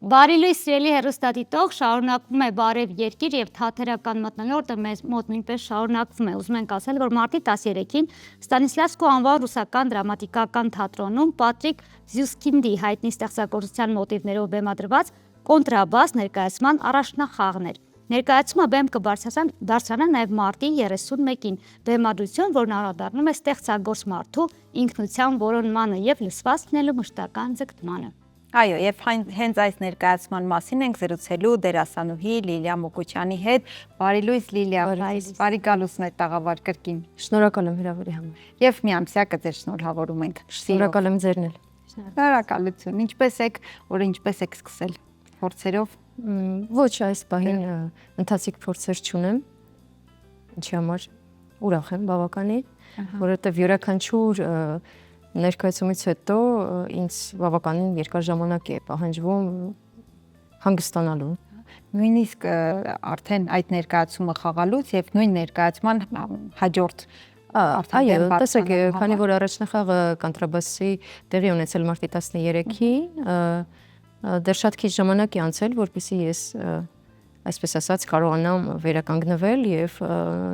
Բարի լույս սիրելի հեռուստադիտող, շարունակվում է Բարև երկիր եւ թատերական մթնոլորտը մեզ մոտ նույնպես շարունակվում է։ Ուզում ենք ասել, որ մարտի 13-ին Ստանիսլավսկու անվան ռուսական դրամատիկական թատրոնում Պատրիկ Զյուսկինդի հայտնի ստեղծագործության մոտիվներով բեմադրված կոնտրաբաս ներկայացման առաջնախաղն էր։ Ներկայացումը բեմ կբարձրանա նաև մարտի 31-ին, բեմադրություն, որն անդրադառնում է ստեղծագործ մարդու ինքնության որոնմանը եւ լսված լինելու մշտական ձգտմանը։ Այո, եւ հենց այս ներկայացման մասին ենք զրուցելու դերասանուհի Լիլիա Մոկոչյանի հետ։ Բարի լույս Լիլիա, բարի գալուսն է տաղավար կրկին։ Շնորհակալ եմ հրավերի համար։ Եվ մի ամսյա կձեր շնորհավորում ենք։ Շնորհակալ եմ ձերն էլ։ Շնորհակալություն։ Ինչպես եք, ինչպես եք սկսել փորձերով։ Ոչ, այս պահին ընթացիկ փորձեր չունեմ։ Ինչի համար ուրախ եմ բավականին, որովհետև յուրաքանչյուր ներկայացումից հետո ինձ բավականին երկար ժամանակ է պահանջվում հանգստանալու։ Նույնիսկ արդեն այդ ներկայացումը խաղալուց եւ նույն ներկայացման հաջորդ այո, տեսեք, քանի որ առաջնախաղը կոնտրաբասի տեղի ունեցել մարտի 13-ին, դեռ շատ քիչ ժամանակ է անցել, որպեսզի ես այսպես ասած կարողանամ վերականգնվել եւ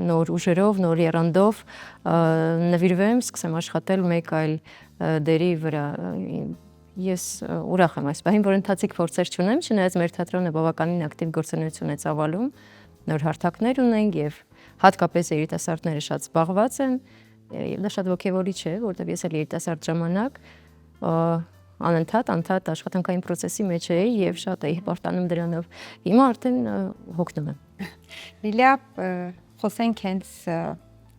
նոր ուժերով, նոր եռանդով նվիրվեմ, սկսեմ աշխատել մեկ այլ դերի վրա։ Ես ուրախ եմ այս պահին, որ ընթացիկ փորձեր չունեմ, չնայած մեր թատրոնը բավականին ակտիվ գործունեություն է ծավալում, նոր հարթակներ ունենք եւ հատկապես երիտասարդները շատ զբաղված են եւ դա շատ ոգևորիչ է, որտեղ ես էլ երիտասարդ ժամանակ անընդհատ աշխատանքային process-ի մեջ էի եւ շատ էի հպարտանում դրանով։ Հիմա արդեն հոգնում եմ։ Լիլիա, խոսենք հենց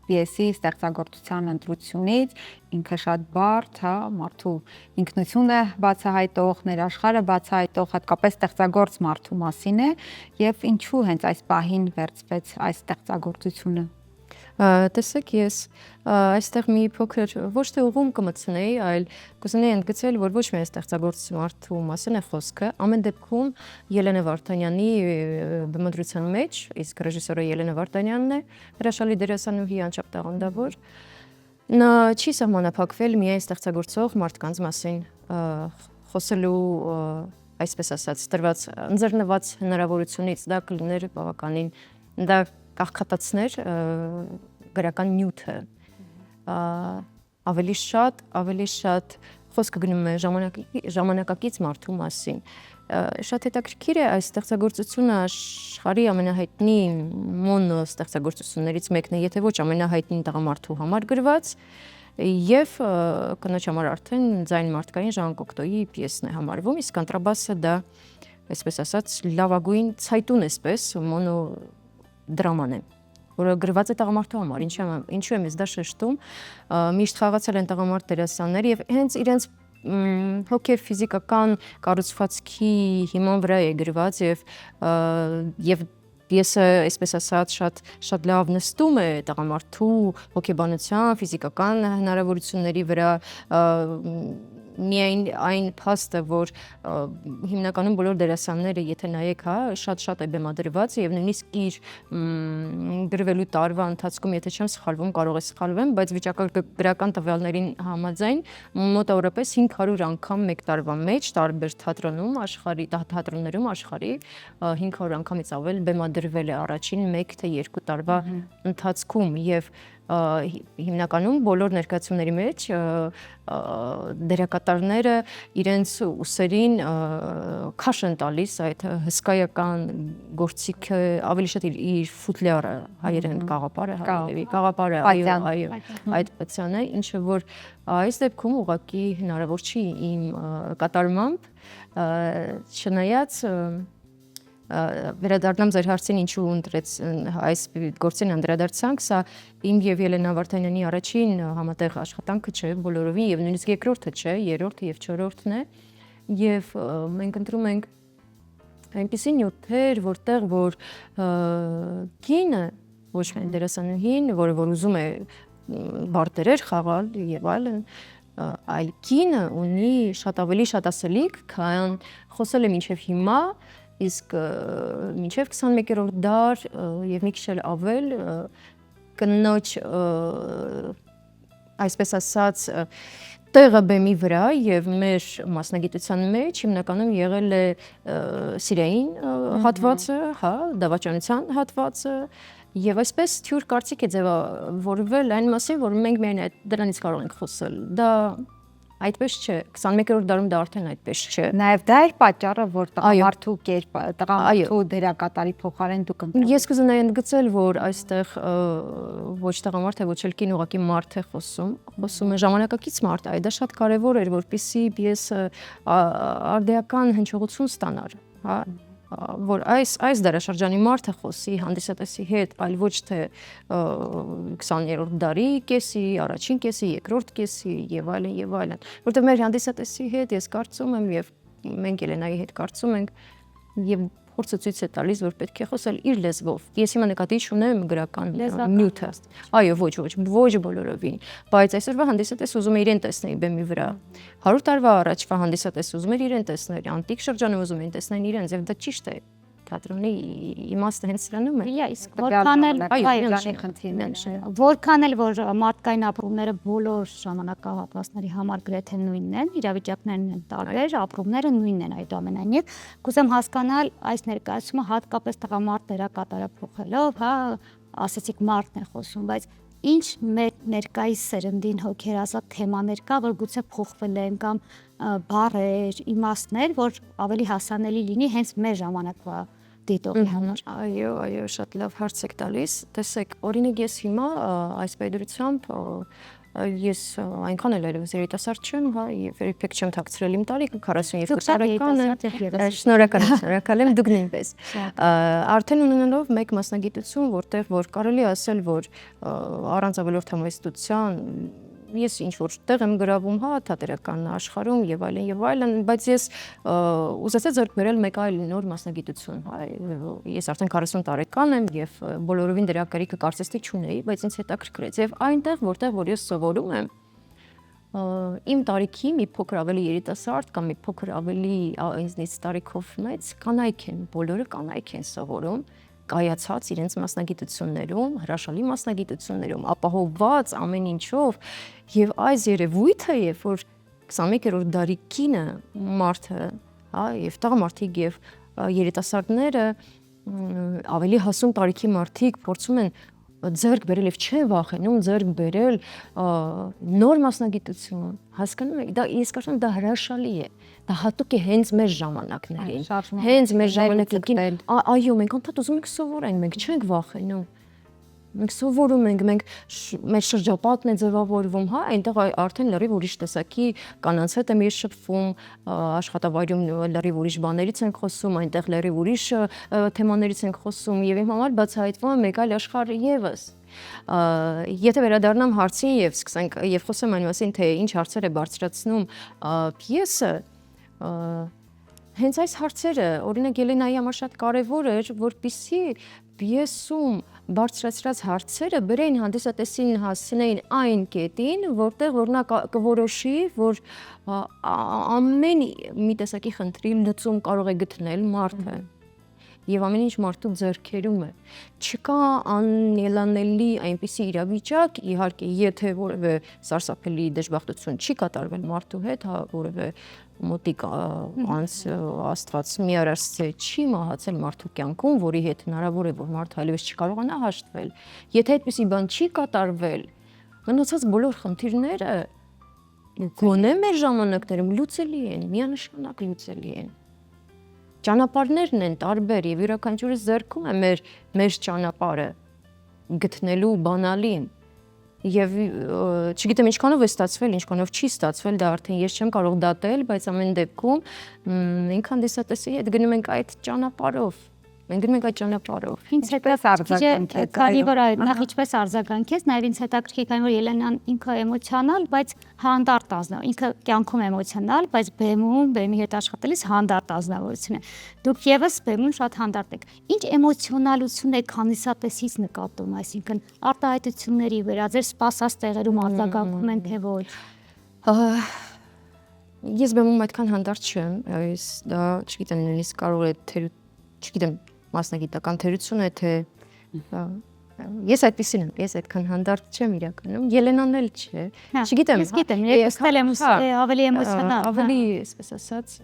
պիեսի ստեղծագործության ընտրությունից, ինքը շատ բարդ, մարդու ինքնությունը բացահայտող, ներաշխարհը բացահայտող, հատկապես ստեղծագործ մարդու մասին է, եւ ինչու հենց այս պահին վերցվեց այս ստեղծագործությունը։ Տեսեք, ես այստեղ մի փոքր ոչ թե ուղում կմտցնեի, այլ կուզենայի ընդգծել, որ ոչ միայն ստեղծագործ մարդու մասին է խոսքը, ամեն դեպքում Ելենա Վարդանյանի բեմադրության մեջ, իսկ ռեժիսորը Ելենա Վարդանյանն է, հրաշալի դերասանուհի, անչափ տաղանդավոր, նա չի սահմանափակվել միայն ստեղծագործող մարդկանց մասին, խոսելու այսպես ասած տրված ընձեռնված հնարավորությունից դա կլիներ բավականին, դա կաղքատացներ գրական նյութը, ավելի շատ խոսքը գնում է ժամանակակից մարդու մասին։ Շատ հետաքրքիր է այս ստեղծագործությունը աշխարհի ամենահայտնի մոնո ստեղծագործություններից մեկն է, եթե ոչ ամենահայտնի տղամարդու համար գրված, եւ կնոջ համար արդեն ձայն մարդկային Ժան Կոկտոյի պիեսն է համարվում, իսկ կոնտրաբասը դա այսպես ասած լավագույն ցայտուն էսպես մոնո դրաման է, որը գրված է տղամարդու համար, ինչու եմ ես դա շեշտում, միշտ խաղացել են տղամարդ դերասաններ եւ հենց իրենց հոգեվ ֆիզիկական կառուցվածքի հիման վրա է գրված եւ պիեսը, այսպես ասած, շատ լավ նստում է տղամարդու հոգեբանության, ֆիզիկական հնարավորությունների վրա, միայն այն փաստը, որ հիմնականում բոլոր դերասանները, եթե նայեք, շատ է բեմադրված եւ նույնիսկ իր գրվելու տարվա ընթացքում, եթե չեմ սխալվում, կարող է սխալվեմ, բայց վիճակագրական տվյալներին համաձայն մոտավորապես 500 անգամ մեկ տարվա մեջ տարբեր թատրոններում աշխարհի 500 անգամից ավել բեմադրվել է առաջին 1 թե 2 տարվա ընթացքում եւ հիմնականում բոլոր ներկայացումների մեջ դերակատարները իրենց ուսերին քաշ են տալիս այդ հսկայական գործիքը, ավելի շատ իր ֆուտլյարը, հայերեն կաղապարը, այո, այդ պատյանը, ինչը որ այս դեպքում ուղղակի հնարավոր չի իմ կատարմամբ, չնայած վերադառնամ ձեր հարցին, ինչու ընտրեց այս գործին անդրադարձանք, սա իմ եւ Ելենա Վարդանյանի առաջին համատեղ աշխատանքը չէ, բոլորովին եւ նույնիսկ երկրորդը չէ, երրորդը եւ չորրորդն է, եւ մենք ընտրում ենք այնպիսի նյութեր, որտեղ որ կինը, ոչ միայն դերասանուհին, որը որ ուզում է բարտերեր խաղալ եւ այլն, այլ կինը ունի շատ ավելի շատ ասելիք, քան խոսել է մինչեւ հիմա, իսկ մինչև 21-րդ դար եւ մի քիչ ավել կնոջ այսպես ասած տեղը բեմի վրա եւ մեր մասնագիտության մեջ հիմնականում եղել է սիրային հատվածը, հա, դավաճանության հատվածը եւ այսպես թյուր կարծիք է ձևավորվել այն մասին, որ մենք միայն դրանից կարող ենք խոսել։ Դա այդպես չէ, 21-րդ դարում դա արդեն այդպես չէ։ Նաև դա է պատճառը, որ տղամարդու դերակատարի փոխարեն դուք ընտրում։ Ես կուզենայի ընդգծել, որ այստեղ ոչ տղամարդ է, ոչ էլ կին, ուղղակի մարդ է խոսում է ժամանակակից մարդ, այ դա շատ կարևոր էր, որպեսզի պիեսը արդիական հնչողություն ստանար, հա, որ այս դարաշրջանի մարդը խոսի հանդիսատեսի հետ, այլ ոչ թե 20-րդ դարի կեսի, առաջին կեսի, երկրորդ կեսի եւ այլն, որտեղ մեր հանդիսատեսի հետ ես կարծում եմ եւ մենք Էլենայի հետ կարծում ենք եւ փորձը ցույց է տալիս, որ պետք է խոսել իր լեզվով։ Ես հիմա նկատի չունեմ գրական նյութը։ Այո, ոչ բոլորովին, բայց այսօրվա հանդիսատես ուզում է իրեն տեսնել բեմի վրա։ 100 տարվա առաջվա հանդիսատես ուզում էր իրեն տեսնել, անտիկ շրջանում ուզում էին տեսնել իրենց, եւ դա ճիշտ է։ Թատրոնի իմաստը հենց սրանում է։ Իսկ որքան էլ որ մարդկային ապրումները բոլոր ժամանակահատվածների համար գրեթե նույնն են, իրավիճակներն են տարբեր, ապրումները նույնն են այդուամենայնիվ, կուզեմ հասկանալ այս ներկայացումը հատկապես տղամարդ դերակատարը փոխելով, հա, ասեցիք մարդն է խոսում, բայց ինչ մեր ներկայիս սերնդին հոգերազատ թեմաներ կա, որ գուցե փոխվել են կամ բառեր, իմաստներ, որ ավելի հասանելի լինի հենց մեր ժամանակվա դիտողի համար։ Այո, շատ լավ հարց եք տալիս։ Տեսեք, օրինակ ես հիմա այս պետրությամբ ես այնքան էլ այլևս երիտասարդ չեմ, հա, եւ երբեք չեմ թաքցրել իմ տարիքը, 42 տարեկան եմ։ Շնորհակալ եմ, դուք նույնպես։ Արդեն ունենալով մեկ մասնագիտություն, որ կարելի ասել, որ առանց ավելորդ համեստության ես ինչ որ տեղ եմ գրավում, հա, թատերական աշխարհում եւ այլն, բայց ես ուզեցա ձեռք բերել մեկ այլ նոր մասնագիտություն, հա, ես արդեն 40 տարեկան եմ եւ բոլորովին դրա կարիքը կարծես թե չունեի, բայց ինձ հետաքրքրեց եւ այնտեղ, որտեղ որ ես սովորում եմ, իմ տարիքի մի փոքր ավելի երիտասարդ կամ մի փոքր ավելի ինձնից տարիքով մեծ կանայք են, բոլորը կանայք են սովորում կայացած իրենց մասնագիտություններում, հրաշալի մասնագիտություններում, ապահովված ամեն ինչով եւ այս երևույթը, երբ որ 21-րդ դարի կինը մարդը, հա, եւ տղամարդիկ եւ երիտասարդները ավելի հասուն տարիքի մարդիկ փորձում են ձեռք բերել եւ չեն վախենում ձեռք բերել նոր մասնագիտություն, հասկանում եք, դա ես կարծում եմ դա հրաշալի է, դա հատուկ է հենց մեր ժամանակներին, հենց մեր ժամանակին, այո, մենք անդադ ուզում ենք սովորենք, մենք չենք վախենում, մենք սովորում ենք, մեր շրջապատն է ձևավորվում, հա, այնտեղ արդեն լրիվ ուրիշ տեսակի կանանց հետ եմ ես շփվում, աշխատավայրում լրիվ ուրիշ բաներից ենք խոսում, այնտեղ լրիվ ուրիշ թեմաներից ենք խոսում եւ իմ համար բացահայտվում է մեկ այլ աշխարհ եւս։ Եթե վերադառնամ հարցին եւ սկսենք եւ խոսեմ այն մասին, թե ինչ հարցեր է բարձրացնում պիեսը, հենց այս հարցերը, օրինակ Ելենայի համար շատ կարևոր էր, որպեսզի պիեսում բարձրացրած հարցերը բերեն հանդիսատեսին հասնեին այն կետին, որտեղ որ նա կորոշի, որ ամեն մի տեսակի խնդրի լուծում կարող է գտնել մարդը եւ ամեն ինչ մարդու ձեռքերում է։ Չկա անելանելի այնպիսի իրավիճակ, իհարկե, եթե որևէ սարսափելի դժբախտություն չի կատարվել մարդու հետ, հա, որևէ մոտիկ Աստված մի արարծե չի մահացել մարդու կյանքում, որի հետ հնարավոր է, որ մարդը այլևս չկարողանա հաշտվել։ Եթե այդպիսի բան չի կատարվել, մնացած բոլոր խնդիրները գոնե մեր ժամանակներում լուծելի են, միանշանակ լուծելի են։ Ճանապարհներն են տարբեր եւ յուրաքանչյուրս ձեռքում է մեր ճանապարհը գտնելու բանալին եւ չգիտեմ ինչքանով է ստացվել, ինչքանով չի ստացվել, դա արդեն ես չեմ կարող դատել, բայց ամեն դեպքում մենք հանդիսատեսի հետ գնում ենք այդ ճանապարհով։ Մենք գնում ենք այդ ճանապարհով։ Ինձ հետաքրքիր, քանի որ նախ ինչպես արձագանքեց, նաև ինձ հետաքրքիր, քանի որ Ելենան ինքը էմոցիոնալ, բայց հանդարտ ազնվոր, ինքը կյանքում էմոցիոնալ, բայց բեմի հետ աշխատելիս հանդարտ ազնվորություն է։ Դուք եւս բեմում շատ հանդարտ եք։ Ինչ էմոցիոնալություն եք հանդիսատեսից նկատում, այսինքն արտահայտությունների վրա, ձեր սպասած տեղերում արձագանքում են թե ոչ։ Ես բեմում այդքան հանդարտ չեմ, այս դա, չգիտեմ, նույնիսկ կարող է չգիտեմ մասնագիտական թերություն է, թե Ես այդպեսին եմ, ես այդքան հանդարտ չեմ իրականում, Ելենան էլ չէ, չգիտեմ, ես գիտեմ, երկուսն էլ ավելի էմոցիոնալ, ավելի, այսպես ասած,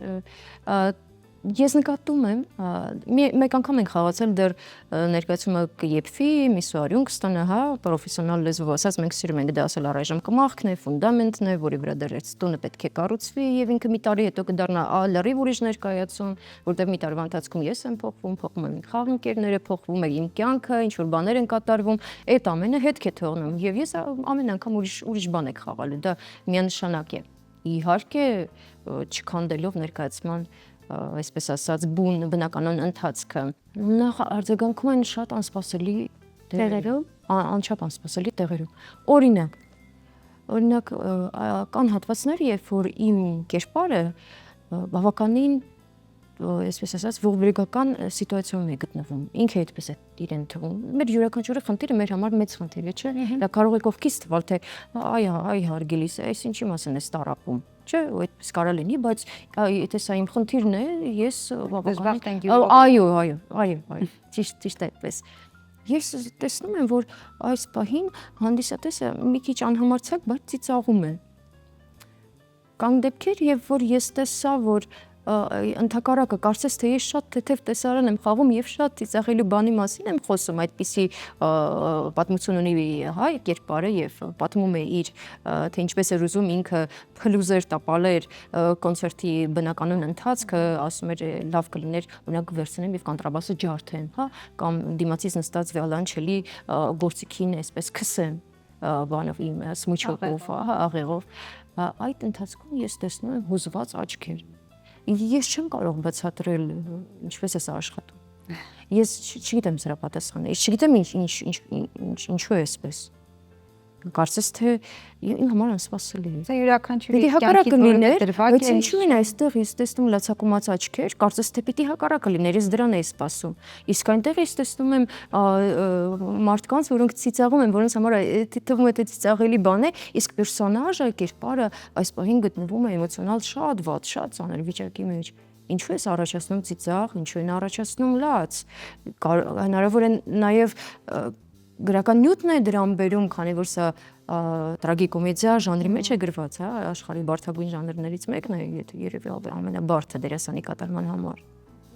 ես նկատում եմ, մեկ անգամ ենք խաղացել դեռ ներկայացումը կեփվի, միսուարյուն կստանա, հա, պրոֆեսիոնալ լեզվով ասած, մենք սիրում ենք դա ասել առայժմ կմախքն է, ֆունդամենտն է, որի վրա դեռ այս տունը պետք է կառուցվի եւ ինքը մի տարի հետո կդառնա լրիվ ուրիշ ներկայացում, որտեղ մի տարվա ընթացքում ես եմ փոխվում եմ խաղընկերները, փոխվում է իմ կյանքը, ինչ որ բաներ են կատարվում, այդ ամենը հետք է թողնում եւ ես ամեն անգամ ուրիշ բան եք խաղալու, դա միանշանակ է։ Իհարկե, չքանդելով ներկայացման այսպես ասած բնականon ընթացքը նախ արձագանքում են շատ անսպասելի տեղերով, անչափ անսպասելի տեղերով։ Օրինակ կան հատվածներ, երբ որ իմ կերպարը բավականին այսպես ասած ողբերգական սիտուացիայում է գտնվում։ Ինքը այդպես է իրեն թվում։ Մեր յուրաքանչյուրի խնդիրը մեր համար մեծ խնդիր է, չէ՞։ Դա կարող է կողքից թվալ, թե այ հարգելիս, այս ինչի մասին է ստարապում, չէ՞, ու այդպես կարող լինի, բայց եթե սա իմ խնդիրն է, ես բավականին այո, ճիշտ է այդպես։ Ես տեսնում եմ, որ այս պահին հանդիսատեսը մի քիչ անհամարցակ, բայց ծիծաղում է։ Կան դեպքեր, երբ որ ես տեսա, որ ընդհակառակը կարծես թե ես շատ թեթև տեսարան եմ խաղում եւ շատ ծիծաղելու բանի մասին եմ խոսում, այդպիսի պատմություն ունի հայ կերպարը եւ պատմում է իր թե ինչպես էր ուզում ինքը փլուզեր տապալեր կոնցերտի բնականon ընթացքը, ասում էր լավ կլիներ օրինակ վերցնեմ եւ կոնտրաբասը ջարդեմ, հա, կամ դիմացից նստած վիոլանչելի գործիքին այսպես քսեմ բանով իմ սմուչով, աղեղով, այդ ընթացքում ես տեսնում եմ հուզված աչքեր։ Ես չեմ կարող բացատրել ինչպես է սա աշխատում։ Ես չգիտեմ սրա պատասխանը։ Ես չգիտեմ ինչու է այսպես։ Կարծես թե իմ համար անսպասելի է։ Սա յուրաքանչյուրի կյանքի հակառակը լիներ, բայց ինչու են այստեղ ես տեսնում լացակումած աչքեր, կարծես թե պիտի հակառակը լիներ, ես դրան էի սպասում։ Իսկ այնտեղ ես տեսնում եմ մարդկանց, որոնք ծիծաղում են, որոնց համար թվում է թե ծիծաղելի բան է, իսկ պերսոնաժը, կերպարը այս պահին գտնվում է էմոցիոնալ շատ վատ, շատ ծանր վիճակի մեջ։ Ինչու է առաջացնում ծիծաղ, ինչու են առաջացնում լաց։ Հնարավոր է նաև գրական նյութն է դրան բերում, քանի որ սա տրագիկոմեդիա ժանրի մեջ է գրված, հա, աշխարհի բարդագույն ժանրներից մեկն է, երևի ամենաբարդը դերասանի կատարման համար։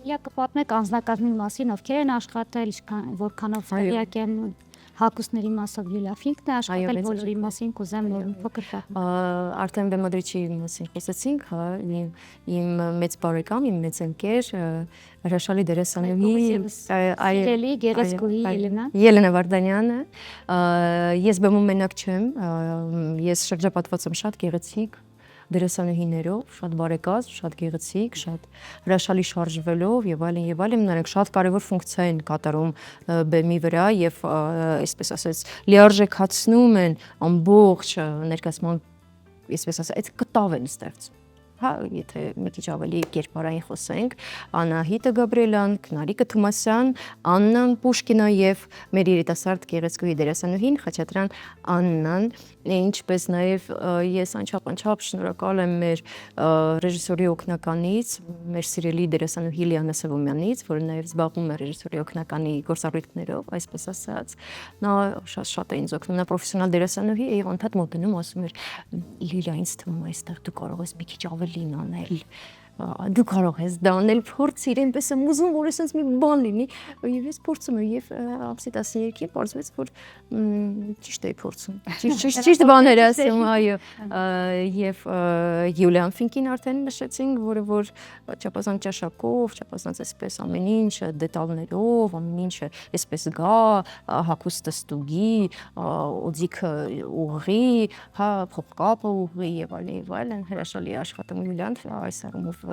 Իա կպատմեք անձնակազմի մասին, ովքեր են աշխատել, որքանով տեղյակ են հակուսների մասով Յուլիա Ֆինկն է աշխատել, բոլորի մասին կուզեմ փոքր պատմել։ Արտեմ Բեմադրիչի մասին խոսեցինք, հա, իմ մեծ բարեկամ, իմ մեծ ընկեր, հրաշալի դերասանուհի, այելի գեղեցկուհի Ելենա Վարդանյանը։ Ես բեմում մենակ չեմ, ես շրջապատված եմ շատ գեղեցիկ դերասանուհիներով, շատ բարեկազմ, շատ գեղեցիկ, շատ հրաշալի շարժվելով եւ այլն, նրանք շատ կարեւոր ֆունկցիա են կատարում բեմի վրա եւ այսպես ասած լիարժեքացնում են ամբողջ ներկայացման, այսպես ասած, այդ կտավ են ստեղծում։ Հա, եթե մի քիչ ավելի կերպարային խոսենք, Անահիտը Գաբրիելյան, Քնարիկը Թումասյան, Աննան Պուշկինը եւ մեր երիտասարդ գեղեցկուհի դերասանուհին Խաչատրյան Աննան, ինչպես նաեւ ես անչափ շնորհակալ եմ մեր ռեժիսորի օգնականից, մեր սիրելի դերասանուհի Լիանա Սևոմյանից, որը նաեւ զբաղվում է ռեժիսորի օգնականի գործառույթներով, այսպես ասած։ Նա շատ է ինձ օգնում, նա պրոֆեսիոնալ դերասանուհի է եւ անդադ մոտենում ասում էր Լիլիա, ինձ թվում է այստեղ դու կարող ես մի քիչ ավելին անել, դու կարող ես դա անել, փորձիր, այնպես եմ ուզում, որ այսպես մի բան լինի, եւ ես փորձում եմ եւ ամսի 12-ին պարզվեց, որ ճիշտ էի փորձում, ճիշտ բաներ ասում, այո, եւ Յուլիան Ֆինկին արդեն նշեցինք, որ չափազանց ճաշակով, չափազանց այսպես ամեն ինչ դետալներով, ամեն ինչը այսպես գա, հագուստը ստուգի, օձիքը ուղղի, հա, փոխկապը ուղղի եւ այլն, հրաշալի աշխատում Յուլիան այս առումով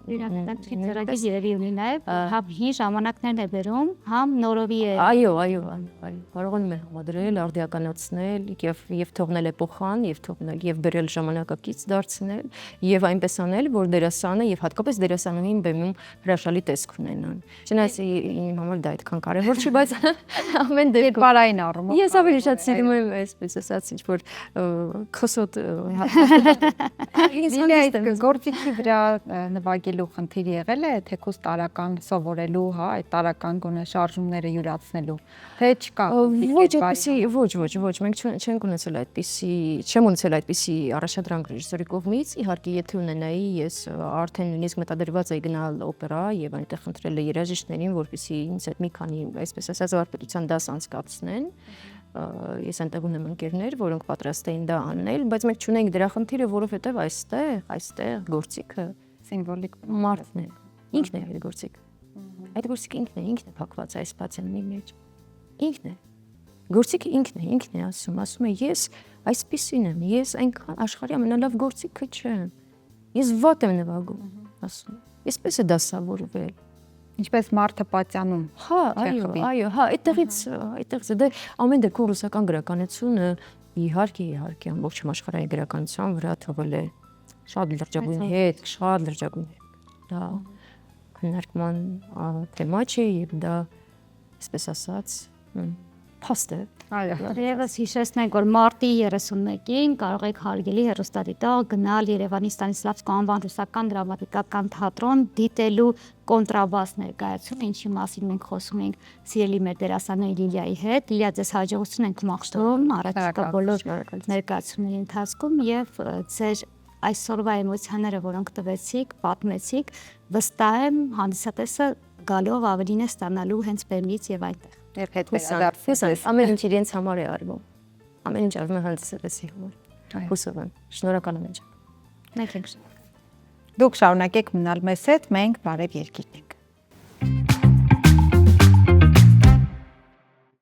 Իրականացիորակի երևի ունի նաև համ հին ժամանակներն է բերում, համ նորովի է։ Այո, կարողանում է համադրել, արդիականացնել եւ թողնել էպոխան, եւ թողնել եւ բերել ժամանակակից դարձնել եւ այնպես անել, որ դերասանը եւ հատկապես դերասանուհին բեմում հրաշալի տեսք ունենան։ Չնայած իմ համար դա այդքան կարեւոր չի, բայց ամեն դեպքում բարային առումով ես ավելի շատ սիրում եմ այսպես ասած ինչ որ քոսոտ գործիքի վրա նվագել շարունակելու խնդիր եղել է, թեկուզ տարական սովորելու, հա, այդ տարական գոնե շարժումները յուրացնելու, թե չկա։ Ոչ, մենք չենք ունեցել այդպիսի, չեմ ունեցել այդպիսի առաջադրանք ռեժիսորի կողմից, իհարկե եթե ունենայի, ես արդեն նույնիսկ մտադրված էի գնալ օպերա եւ այնտեղ խնդրել երաժիշտներին, որպեսզի ինձ հետ մի քանի, այսպես ասած, վարպետության դաս անցկացնեն։ Ես այնտեղ ունեմ ընկերներ, որոնք պատրաստ էին դա անել, բայց մենք չունենք դրա խնդիրը, որովհետև այստեղ գործիքը սիմվոլիկ մարդն է։ Ինքն է այդ գործիքը։ Այդ գործիքը ինքն է փակված այս պատյանների մեջ։ Ինքն է։ Գործիքը ինքն է ասում է ես այսպեսին եմ, ես այնքան աշխարհի ամենալավ գործիքը չեմ։ Ես վատ եմ նվագում, ասում։ Այսպես է դասավորվել։ Ինչպես մարդը պատյանում։ Հա, այո, այդտեղից դե ամեն դեպքում ռուսական գրականությունը իհարկե ամբողջ աշխարհի գրականության վրա թողել է շատ լրջագույն հետ, դա քննարկման թեմա չէ եւ դա այսպես ասած փաստ է։ Այո։ Եվս հիշեցնենք, որ մարտի 31-ին կարող եք հարգելի հեռուստադիտող գնալ Երևանի Ստանիսլավսկու անվան ռուսական դրամատիկական թատրոն դիտելու կոնտրաբաս ներկայացում, ինչի մասին մենք խոսում ենք սիրելի մեր դերասանուհի Լիլիայի հետ։ Լիլիա, ձեզ հաջողություն ենք մաղթում առաջիկա բոլոր ներկայացումների ընթացքում եւ ձեր այսօրվա էմոցիաները, որոնք տվեցիք, պատմեցիք, վստահ եմ հանդիսատեսը գալով ավելին է ստանալու հենց բեմից եւ այնտեղ։ Երբ հետ վերադարձես։ Ամեն ինչ իրենց համար է արվում։ Ամեն ինչ արվում է հանդիսատեսի համար։ Հուսով եմ։ Շնորհակալ եմ։ Մենք ենք։ Դուք շարունակեք մնալ մեզ հետ, մենք բարև երկիրն ենք։